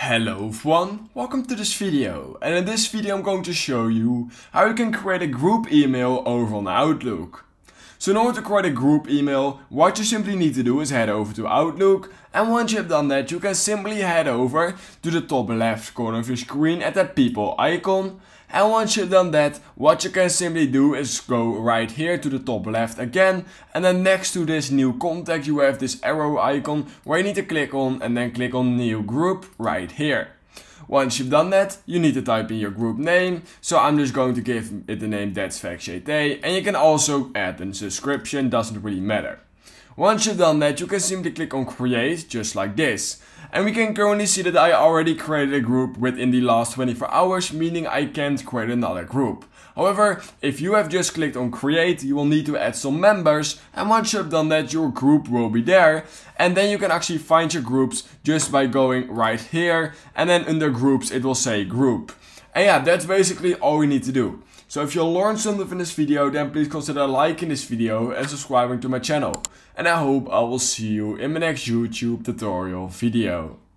Hello everyone, welcome to this video, and in this video I'm going to show you how you can create a group email over on Outlook. So in order to create a group email, what you simply need to do is head over to Outlook, and once you have done that you can simply head over to the top left corner of your screen at that people icon. And once you've done that, what you can simply do is go right here to the top left again, and then next to this new contact you have this arrow icon where you need to click on, and then click on new group right here. Once you've done that, you need to type in your group name, so I'm just going to give it the name That's Facts JT, and you can also add a description, doesn't really matter. Once you've done that, you can simply click on create, just like this. And we can currently see that I already created a group within the last 24 hours, meaning I can't create another group. However, if you have just clicked on create, you will need to add some members, and once you have done that, your group will be there. And then you can actually find your groups just by going right here, and then under groups it will say group. And yeah, that's basically all we need to do. So if you learned something from this video, then please consider liking this video and subscribing to my channel. And I hope I will see you in my next YouTube tutorial video.